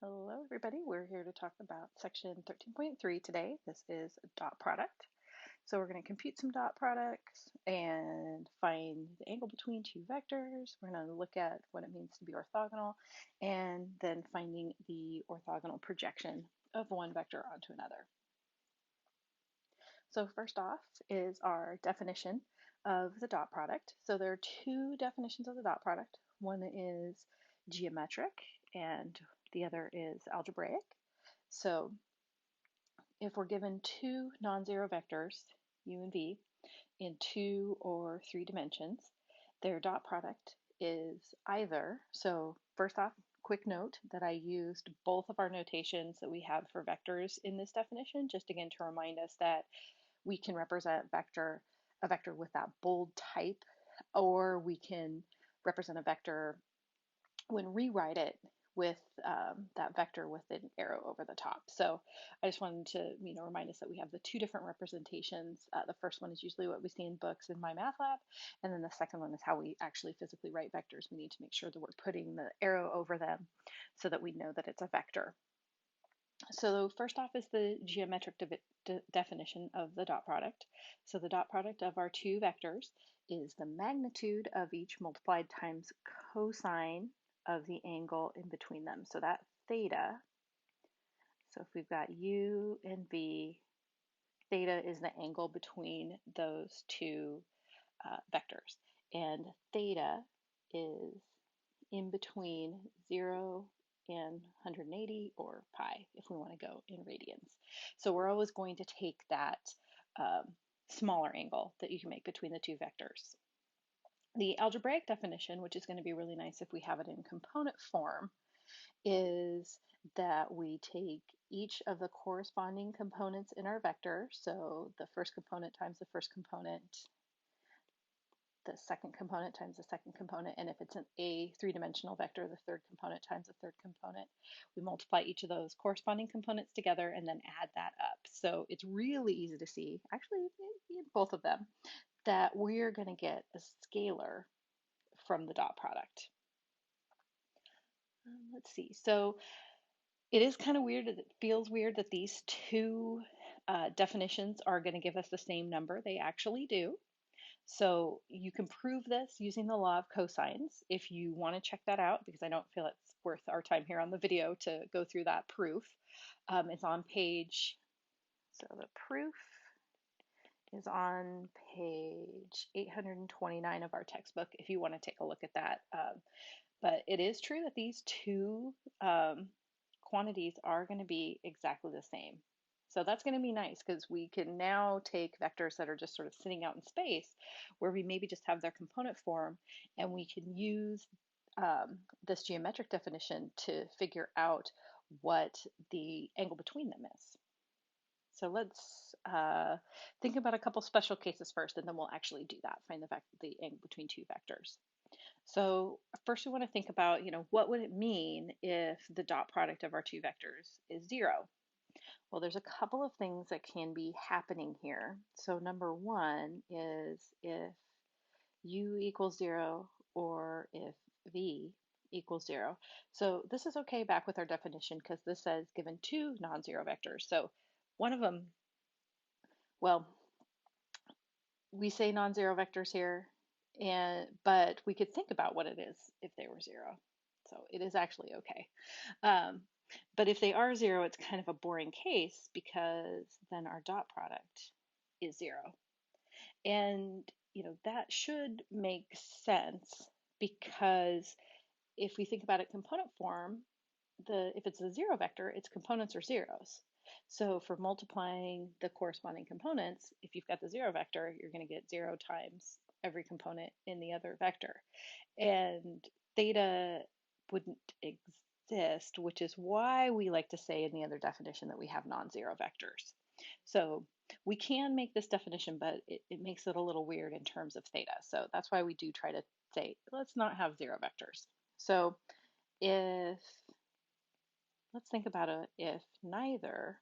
Hello everybody, we're here to talk about section 13.3 today. This is dot product. So we're going to compute some dot products and find the angle between two vectors. We're going to look at what it means to be orthogonal and then finding the orthogonal projection of one vector onto another. So first off is our definition of the dot product. So there are two definitions of the dot product. One is geometric and the other is algebraic. So if we're given two non-zero vectors, u and v, in 2 or 3 dimensions, their dot product is either, so first off, quick note that I used both of our notations that we have for vectors in this definition, just again to remind us that we can represent a vector with that bold type, or we can represent a vector when rewrite it with that vector with an arrow over the top. So I just wanted to remind us that we have the two different representations. The first one is usually what we see in books in my math lab, and then the second one is how we actually physically write vectors. We need to make sure that we're putting the arrow over them so that we know that it's a vector. So first off is the geometric definition of the dot product. So the dot product of our two vectors is the magnitude of each multiplied times cosine of the angle in between them. So that theta, so if we've got u and v, theta is the angle between those two vectors. And theta is in between 0 and 180 or pi if we want to go in radians. So we're always going to take that smaller angle that you can make between the two vectors. The algebraic definition, which is going to be really nice if we have it in component form, is that we take each of the corresponding components in our vector, so the first component times the first component, the second component times the second component, and if it's a three-dimensional vector, the third component times the third component. We multiply each of those corresponding components together and then add that up. So it's really easy to see, actually in both of them, that we're going to get a scalar from the dot product. Let's see. So it is kind of weird, it feels weird that these two definitions are going to give us the same number. They actually do. So you can prove this using the law of cosines if you want to check that out, because I don't feel it's worth our time here on the video to go through that proof. It's on page, so the proof is on page 829 of our textbook if you want to take a look at that. But it is true that these two quantities are going to be exactly the same. So that's going to be nice because we can now take vectors that are just sort of sitting out in space where we maybe just have their component form, and we can use this geometric definition to figure out what the angle between them is. So let's think about a couple special cases first, and then we'll actually do that, find the angle between two vectors. So first we want to think about, what would it mean if the dot product of our two vectors is 0? Well, there's a couple of things that can be happening here. So number one is if u equals 0 or if v equals 0. So this is okay back with our definition because this says given two non-zero vectors. So one of them, well, we say non-zero vectors here, but we could think about what it is if they were 0. So it is actually okay. But if they are 0, it's kind of a boring case because then our dot product is 0. And that should make sense because if we think about it component form, if it's a 0 vector, its components are zeros. So for multiplying the corresponding components, if you've got the 0 vector, you're going to get 0 times every component in the other vector. And theta wouldn't exist, which is why we like to say in the other definition that we have non-zero vectors. So we can make this definition, but it makes it a little weird in terms of theta. So that's why we do try to say, let's not have 0 vectors. So let's think about it if neither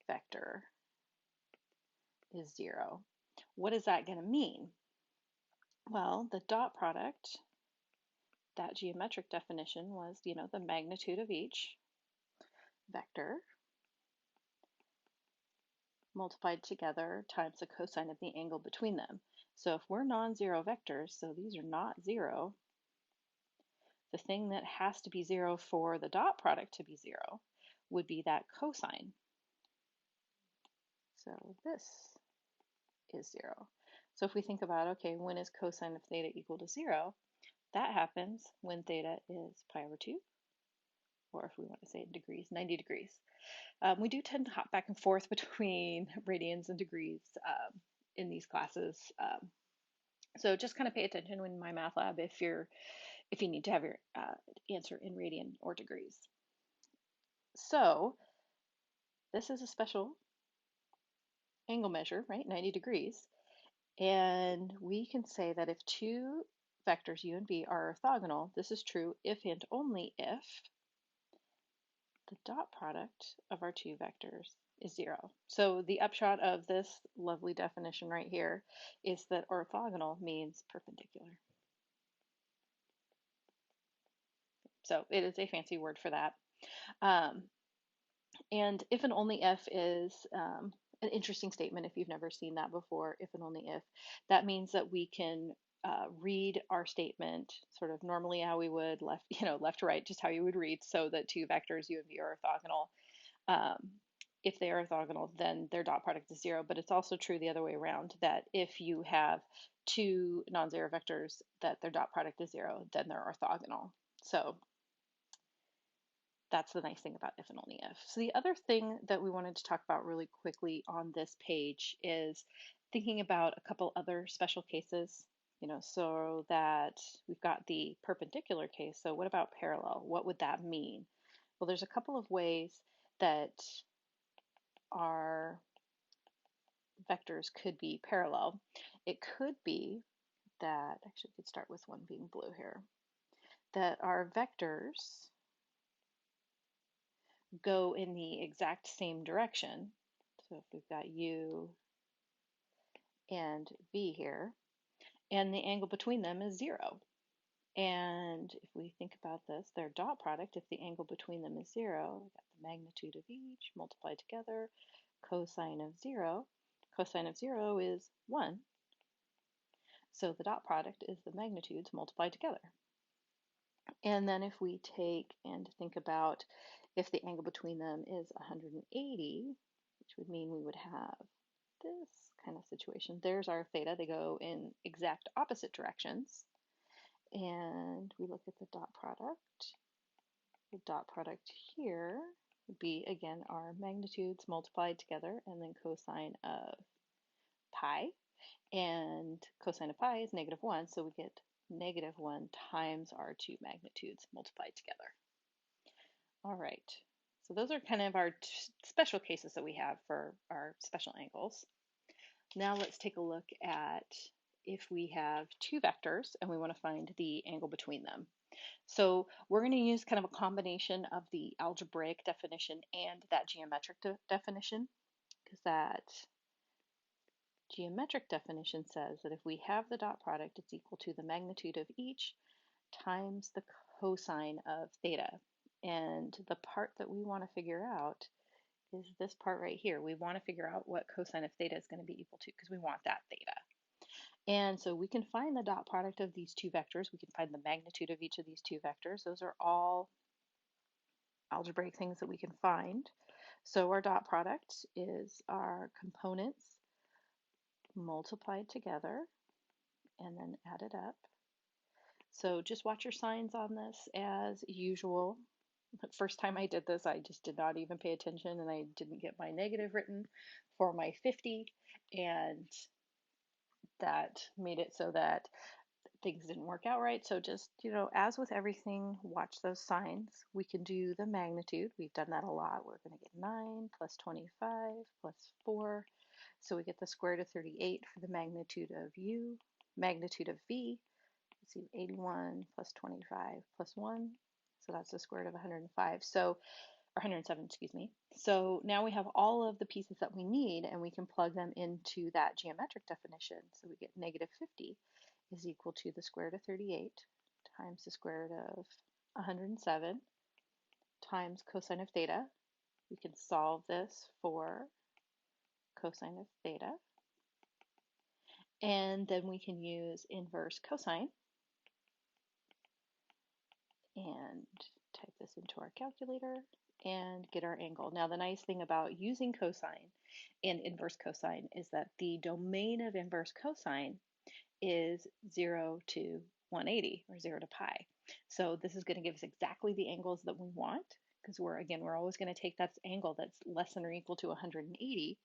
vector is 0. What is that going to mean? Well, the dot product that geometric definition was, the magnitude of each vector multiplied together times the cosine of the angle between them. So if we're non-zero vectors, so these are not zero, the thing that has to be zero for the dot product to be zero would be that cosine. So this is zero. So if we think about, okay, when is cosine of theta equal to zero? That happens when theta is pi over 2, or if we want to say in degrees, 90 degrees. We do tend to hop back and forth between radians and degrees in these classes. So just kind of pay attention in my math lab if you need to have your answer in radian or degrees. So this is a special angle measure, right? 90 degrees. And we can say that if two vectors u and v are orthogonal, this is true if and only if the dot product of our two vectors is zero. So the upshot of this lovely definition right here is that orthogonal means perpendicular. So it is a fancy word for that. And if and only if is an interesting statement if you've never seen that before. If and only if, that means that we can read our statement sort of normally how we would left to right, just how you would read, so that two vectors u and v are orthogonal. If they are orthogonal, then their dot product is zero, but it's also true the other way around, that if you have two non-zero vectors that their dot product is zero, then they're orthogonal. So that's the nice thing about if and only if. So the other thing that we wanted to talk about really quickly on this page is thinking about a couple other special cases, so that we've got the perpendicular case. So what about parallel? What would that mean? Well, there's a couple of ways that our vectors could be parallel. It could be that, actually we could start with one being blue here, that our vectors go in the exact same direction. So if we've got u and v here, and the angle between them is zero. And if we think about this, their dot product, if the angle between them is zero, we've got the magnitude of each multiplied together, cosine of zero. Cosine of zero is 1. So the dot product is the magnitudes multiplied together. And then if we take and think about if the angle between them is 180, which would mean we would have this kind of situation. There's our theta. They go in exact opposite directions. And we look at the dot product. The dot product here would be, again, our magnitudes multiplied together, and then cosine of pi. And cosine of pi is -1, so we get -1 times our two magnitudes multiplied together. All right, so those are kind of our special cases that we have for our special angles. Now let's take a look at if we have two vectors and we want to find the angle between them. So we're going to use kind of a combination of the algebraic definition and that geometric definition, because that geometric definition says that if we have the dot product, it's equal to the magnitude of each times the cosine of theta. And the part that we want to figure out is this part right here. We want to figure out what cosine of theta is going to be equal to, because we want that theta. And so we can find the dot product of these two vectors. We can find the magnitude of each of these two vectors. Those are all algebraic things that we can find. So our dot product is our components multiplied together and then added up. So just watch your signs on this as usual. The first time I did this, I just did not even pay attention, and I didn't get my negative written for my 50, and that made it so that things didn't work out right. So just, as with everything, watch those signs. We can do the magnitude. We've done that a lot. We're going to get 9 plus 25 plus 4. So we get the square root of 38 for the magnitude of u. Magnitude of v, let's see, 81 plus 25 plus 1. So that's the square root of 105. So, or 107, excuse me. So now we have all of the pieces that we need, and we can plug them into that geometric definition. So we get -50 is equal to the square root of 38 times the square root of 107 times cosine of theta. We can solve this for cosine of theta. And then we can use inverse cosine and type this into our calculator and get our angle. Now the nice thing about using cosine and inverse cosine is that the domain of inverse cosine is 0 to 180 or 0 to pi. So this is going to give us exactly the angles that we want, because we're always going to take that angle that's less than or equal to 180,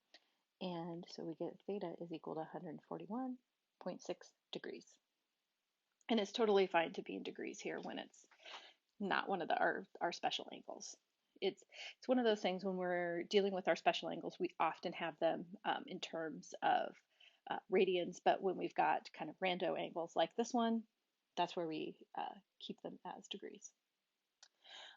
and so we get theta is equal to 141.6 degrees. And it's totally fine to be in degrees here when it's not one of our special angles. It's one of those things when we're dealing with our special angles, we often have them in terms of radians, but when we've got kind of rando angles like this one, that's where we keep them as degrees.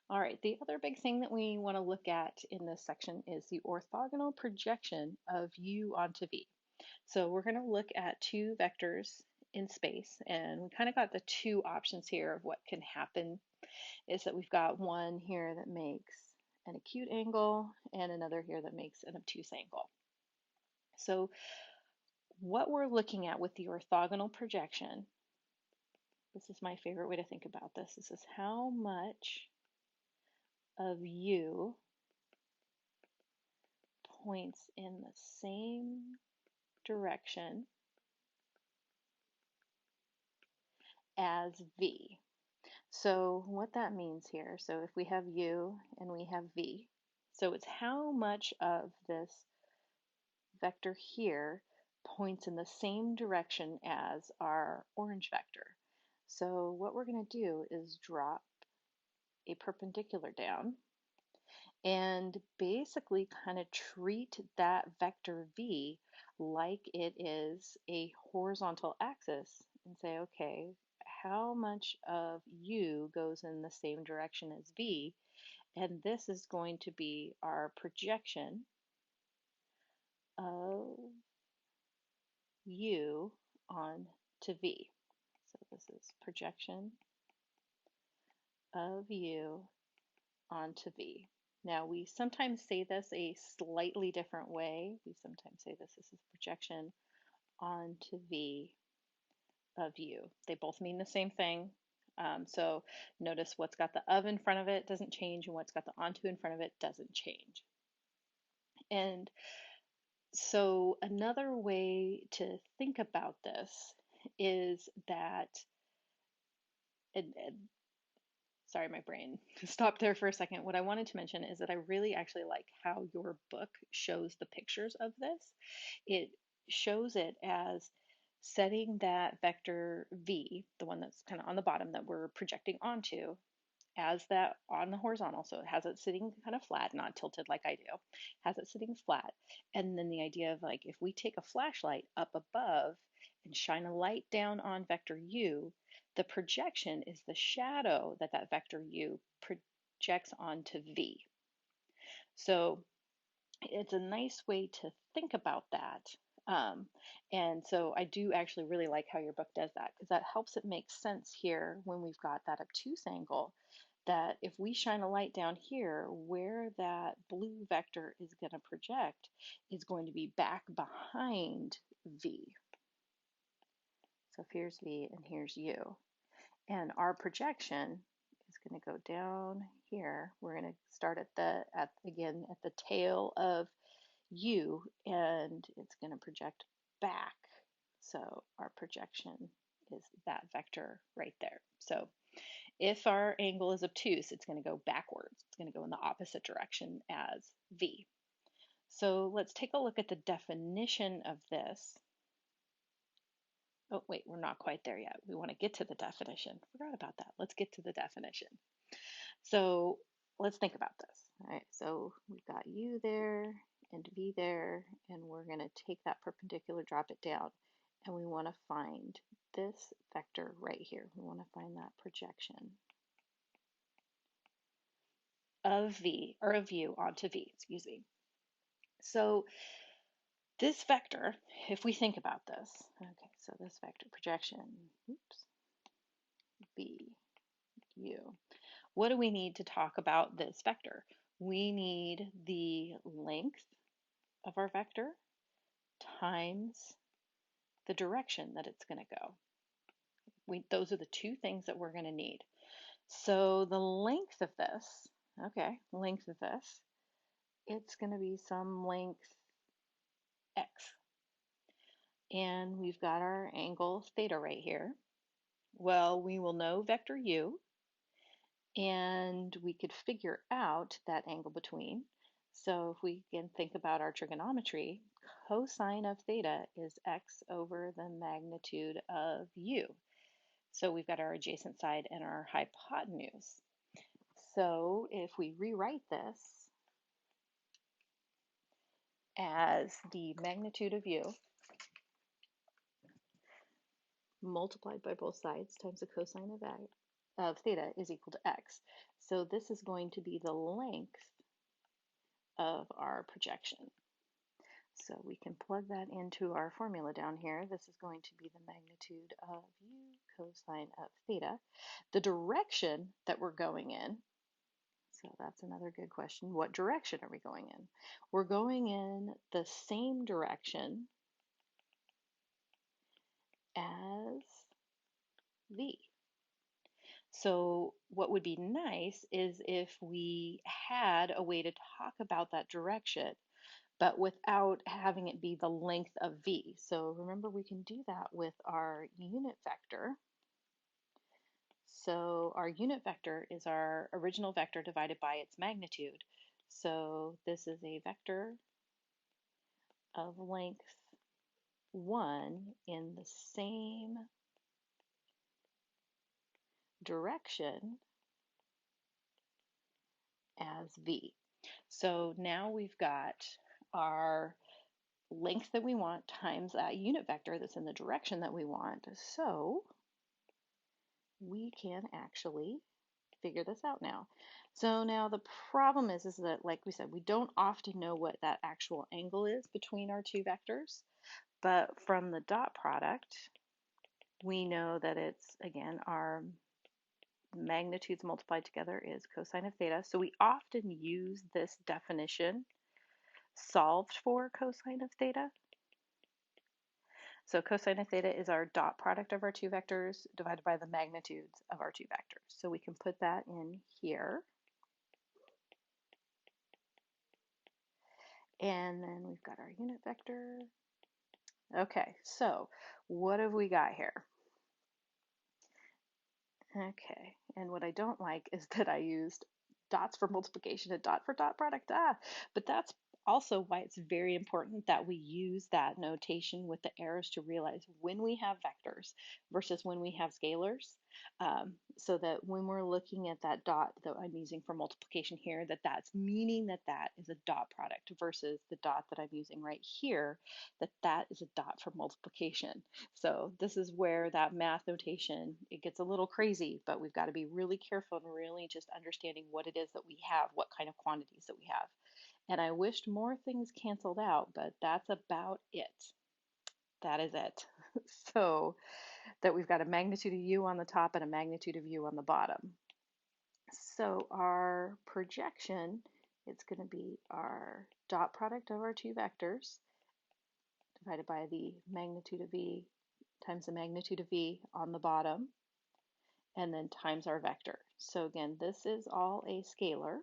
All right, the other big thing that we want to look at in this section is the orthogonal projection of U onto V. So we're going to look at two vectors in space, and we kind of got the two options here of what can happen is that we've got one here that makes an acute angle and another here that makes an obtuse angle. So what we're looking at with the orthogonal projection, this is my favorite way to think about this. This is how much of U points in the same direction as V. So what that means here, so if we have U and we have V, so it's how much of this vector here points in the same direction as our orange vector. So what we're going to do is drop a perpendicular down and basically kind of treat that vector V like it is a horizontal axis and say, okay, how much of U goes in the same direction as V? And this is going to be our projection of U onto V. So this is projection of U onto V. Now we sometimes say this a slightly different way. We sometimes say this is projection onto V of U. They both mean the same thing. So notice what's got the of in front of it doesn't change, and what's got the onto in front of it doesn't change. And so another way to think about this is that, sorry, my brain stopped there for a second. What I wanted to mention is that I really actually like how your book shows the pictures of this. It shows it as setting that vector V, the one that's kind of on the bottom that we're projecting onto, as that on the horizontal. So it has it sitting kind of flat, not tilted like I do, has it sitting flat. And then the idea of like, if we take a flashlight up above and shine a light down on vector U, the projection is the shadow that that vector U projects onto V. So it's a nice way to think about that. And so I do actually really like how your book does that, because that helps it make sense here when we've got that obtuse angle, that if we shine a light down here, where that blue vector is going to project is going to be back behind V. So if here's V and here's U. And our projection is going to go down here. We're going to start at the tail of U, and it's going to project back. So our projection is that vector right there. So if our angle is obtuse, it's going to go backwards. It's going to go in the opposite direction as V. So let's take a look at the definition of this. Oh, wait, we're not quite there yet. We want to get to the definition. Forgot about that. Let's get to the definition. So let's think about this. All right, so we've got U there and V there, and we're going to take that perpendicular, drop it down, and we want to find this vector right here. We want to find that projection of V, or of U onto V, excuse me. So this vector, if we think about this, okay, so this vector projection, oops, V u. What do we need to talk about this vector? We need the length of our vector times the direction that it's going to go. Those are the two things that we're going to need. So the length of this, it's going to be some length x. And we've got our angle theta right here. Well, we will know vector u, and we could figure out that angle between. So if we can think about our trigonometry, cosine of theta is x over the magnitude of u. So we've got our adjacent side and our hypotenuse. So if we rewrite this as the magnitude of u multiplied by both sides times the cosine of theta is equal to x. So this is going to be the length of our projection. So we can plug that into our formula down here. This is going to be the magnitude of u cosine of theta. The direction that we're going in, so that's another good question. What direction are we going in? We're going in the same direction as v. So what would be nice is if we had a way to talk about that direction, but without having it be the length of v. So remember, we can do that with our unit vector. So our unit vector is our original vector divided by its magnitude. So this is a vector of length 1 in the same direction as v. So now we've got our length that we want times that unit vector that's in the direction that we want. So we can actually figure this out now. So now the problem is that, like we said, we don't often know what that actual angle is between our two vectors, but from the dot product, we know that it's, again, our magnitudes multiplied together is cosine of theta. So we often use this definition solved for cosine of theta. So cosine of theta is our dot product of our two vectors divided by the magnitudes of our two vectors. So we can put that in here. And then we've got our unit vector. Okay, so what have we got here? Okay, and what I don't like is that I used dots for multiplication and dot for dot product. But that's also why it's very important that we use that notation with the arrows to realize when we have vectors versus when we have scalars, so that when we're looking at that dot that I'm using for multiplication here, that's meaning that that is a dot product versus the dot that I'm using right here, that is a dot for multiplication. So this is where that math notation, it gets a little crazy, but we've got to be really careful and really just understanding what it is that we have, what kind of quantities that we have. And I wished more things canceled out, but that's about it. That is it. So that we've got a magnitude of u on the top and a magnitude of u on the bottom. So our projection, it's going to be our dot product of our two vectors divided by the magnitude of v times the magnitude of v on the bottom, and then times our vector. So again, this is all a scalar,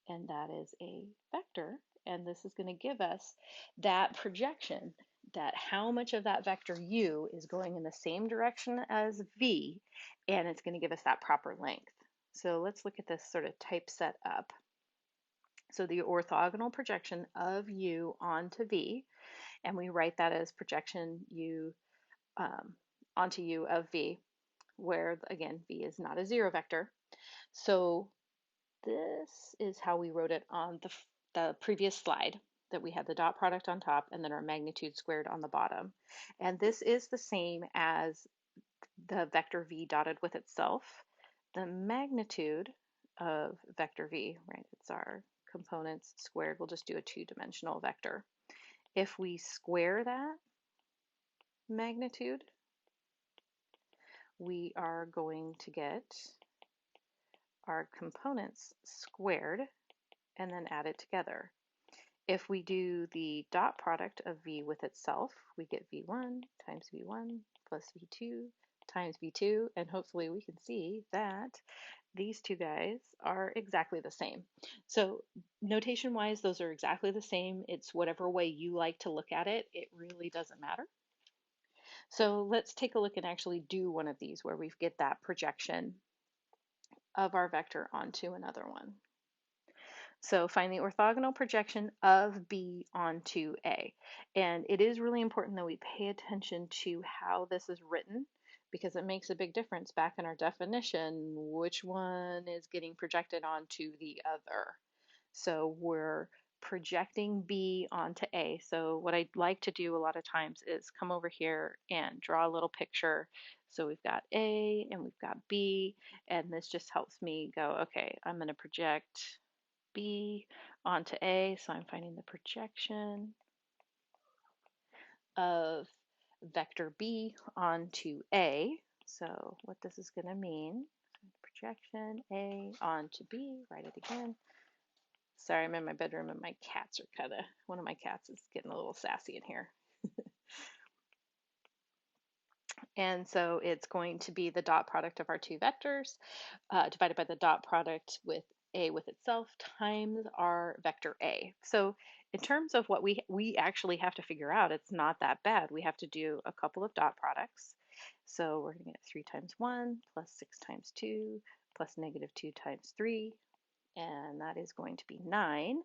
and that is a vector, and this is going to give us that projection, that how much of that vector u is going in the same direction as v, and it's going to give us that proper length. So let's look at this sort of typeset up. So the orthogonal projection of u onto v, and we write that as projection u onto u of v, where again v is not a zero vector. So this is how we wrote it on the previous slide, that we had the dot product on top and then our magnitude squared on the bottom. And this is the same as the vector v dotted with itself. The magnitude of vector v, right, it's our components squared. We'll just do a two-dimensional vector. If we square that magnitude, we are going to get our components squared and then add it together. If we do the dot product of v with itself, we get v1 times v1 plus v2 times v2, and hopefully we can see that these two guys are exactly the same. So notation-wise, those are exactly the same. It's whatever way you like to look at it. It really doesn't matter. So let's take a look and actually do one of these where we get that projection of our vector onto another one. So find the orthogonal projection of B onto A. And it is really important that we pay attention to how this is written, because it makes a big difference back in our definition which one is getting projected onto the other. So we're projecting B onto A. So what I'd like to do a lot of times is come over here and draw a little picture. So we've got A and we've got B, and this just helps me go, okay, I'm going to project B onto A, so I'm finding the projection of vector B onto A. So what this is going to mean, projection A onto B, write it again. Sorry, I'm in my bedroom and my cats are one of my cats is getting a little sassy in here. And so it's going to be the dot product of our two vectors divided by the dot product with A with itself times our vector A. So in terms of what we actually have to figure out, it's not that bad. We have to do a couple of dot products. So we're going to get 3 times 1 plus 6 times 2 plus negative 2 times 3, and that is going to be 9.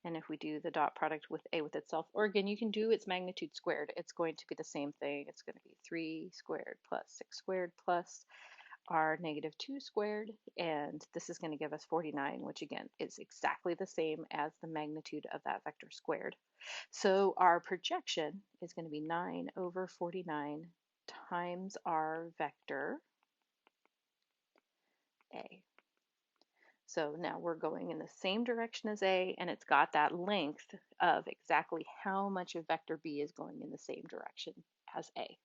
And if we do the dot product with A with itself, or again, you can do its magnitude squared. It's going to be the same thing. It's going to be 3 squared plus 6 squared plus our negative 2 squared, and this is going to give us 49, which again is exactly the same as the magnitude of that vector squared. So our projection is going to be 9 over 49 times our vector A. So now we're going in the same direction as A, and it's got that length of exactly how much of vector B is going in the same direction as A.